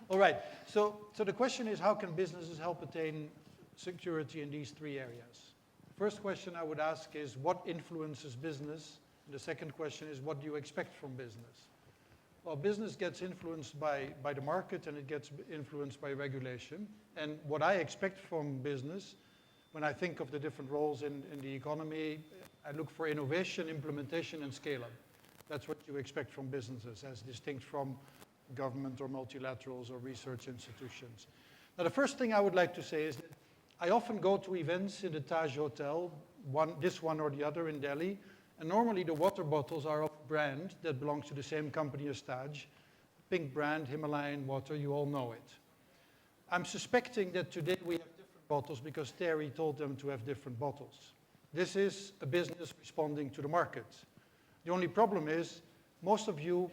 All right, so the question is, how can businesses help attain security in these three areas? First question I would ask is, what influences business? And the second question is, what do you expect from business? Well, business gets influenced by the market, and it gets influenced by regulation. And what I expect from business, when I think of the different roles in the economy, I look for innovation, implementation, and scale-up. That's what you expect from businesses, as distinct from government or multilaterals or research institutions. Now, the first thing I would like to say is that I often go to events in the Taj Hotel, this one or the other in Delhi, and normally the water bottles are of a brand that belongs to the same company as Taj. Pink brand, Himalayan water, you all know it. I'm suspecting that today we have different bottles because Terry told them to have different bottles. This is a business responding to the market. The only problem is, most of you,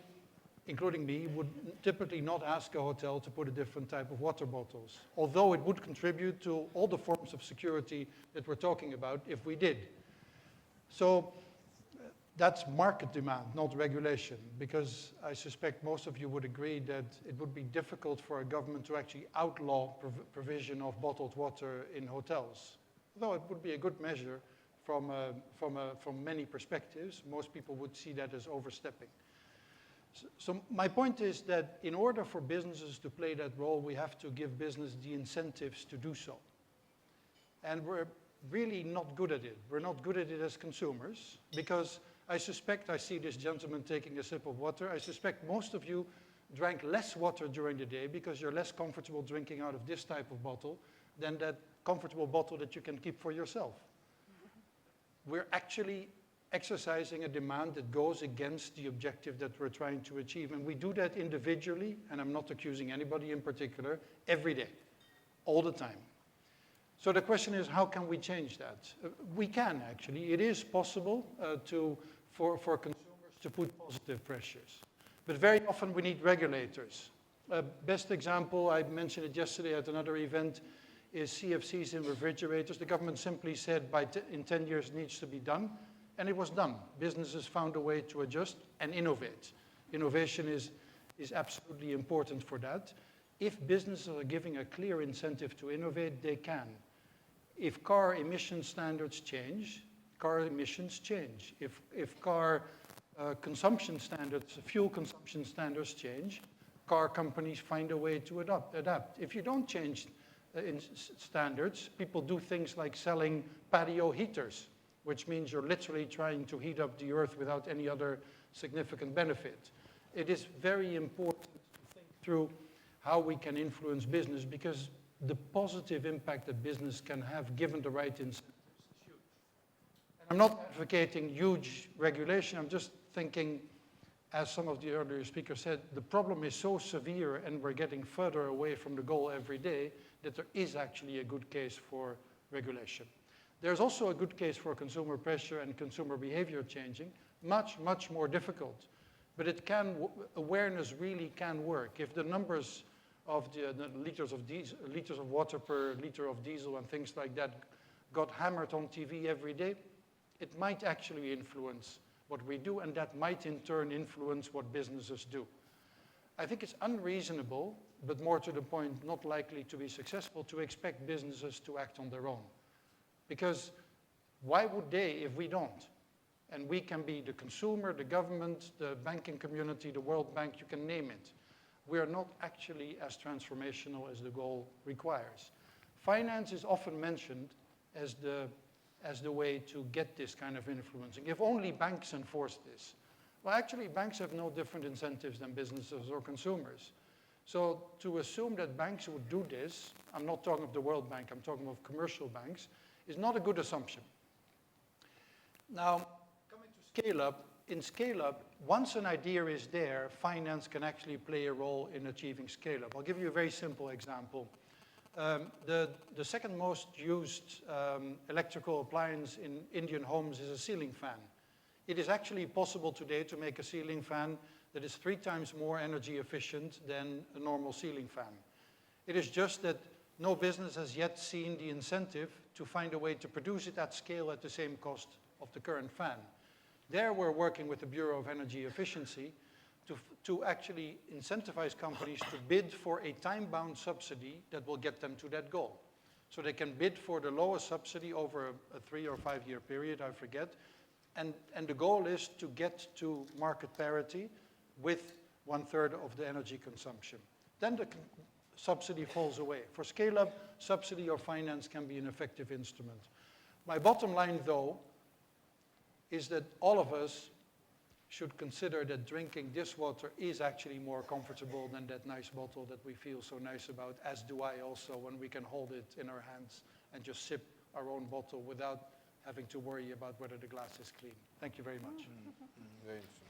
including me, would typically not ask a hotel to put a different type of water bottles, although it would contribute to all the forms of security that we're talking about if we did. So that's market demand, not regulation, because I suspect most of you would agree that it would be difficult for a government to actually outlaw provision of bottled water in hotels. Though it would be a good measure from many perspectives, most people would see that as overstepping. So my point is that in order for businesses to play that role, we have to give business the incentives to do so. And we're really not good at it. We're not good at it as consumers, because I suspect, I see this gentleman taking a sip of water, I suspect most of you drank less water during the day because you're less comfortable drinking out of this type of bottle than that comfortable bottle that you can keep for yourself. We're actually exercising a demand that goes against the objective that we're trying to achieve. And we do that individually, and I'm not accusing anybody in particular, every day, all the time. So the question is, how can we change that? We can, actually. It is possible for consumers to put positive pressures. But very often we need regulators. Best example, I mentioned it yesterday at another event, is CFCs in refrigerators. The government simply said in 10 years it needs to be done, and it was done. Businesses found a way to adjust and innovate. Innovation is absolutely important for that. If businesses are giving a clear incentive to innovate, they can. If car emission standards change, car emissions change. If car consumption standards, fuel consumption standards change, car companies find a way to adapt. If you don't change in standards, people do things like selling patio heaters, which means you're literally trying to heat up the earth without any other significant benefit. It is very important to think through how we can influence business, because the positive impact that business can have given the right incentives is huge. And I'm not advocating huge regulation, I'm just thinking, as some of the earlier speakers said, the problem is so severe and we're getting further away from the goal every day that there is actually a good case for regulation. There's also a good case for consumer pressure and consumer behavior changing, much, much more difficult. But it can, awareness really can work. If the numbers of the liters of water per liter of diesel and things like that got hammered on TV every day, it might actually influence what we do, and that might in turn influence what businesses do. I think it's unreasonable, but more to the point, not likely to be successful, to expect businesses to act on their own. Because why would they if we don't? And we can be the consumer, the government, the banking community, the World Bank, you can name it. We are not actually as transformational as the goal requires. Finance is often mentioned as the way to get this kind of influencing. If only banks enforce this. Well, actually, banks have no different incentives than businesses or consumers. So to assume that banks would do this, I'm not talking of the World Bank, I'm talking of commercial banks, is not a good assumption. Now, coming to scale-up, in scale-up, once an idea is there, finance can actually play a role in achieving scale-up. I'll give you a very simple example. The second most used electrical appliance in Indian homes is a ceiling fan. It is actually possible today to make a ceiling fan that is 3 times more energy efficient than a normal ceiling fan. It is just that no business has yet seen the incentive to find a way to produce it at scale at the same cost of the current fan. There we're working with the Bureau of Energy Efficiency, to actually incentivize companies to bid for a time-bound subsidy that will get them to that goal. So they can bid for the lowest subsidy over a 3 or 5 year period, I forget. And the goal is to get to market parity with 1/3 of the energy consumption. Then the subsidy falls away. For scale-up, subsidy or finance can be an effective instrument. My bottom line, though, is that all of us should consider that drinking this water is actually more comfortable than that nice bottle that we feel so nice about, as do I also, when we can hold it in our hands and just sip our own bottle without having to worry about whether the glass is clean. Thank you very much. Very interesting.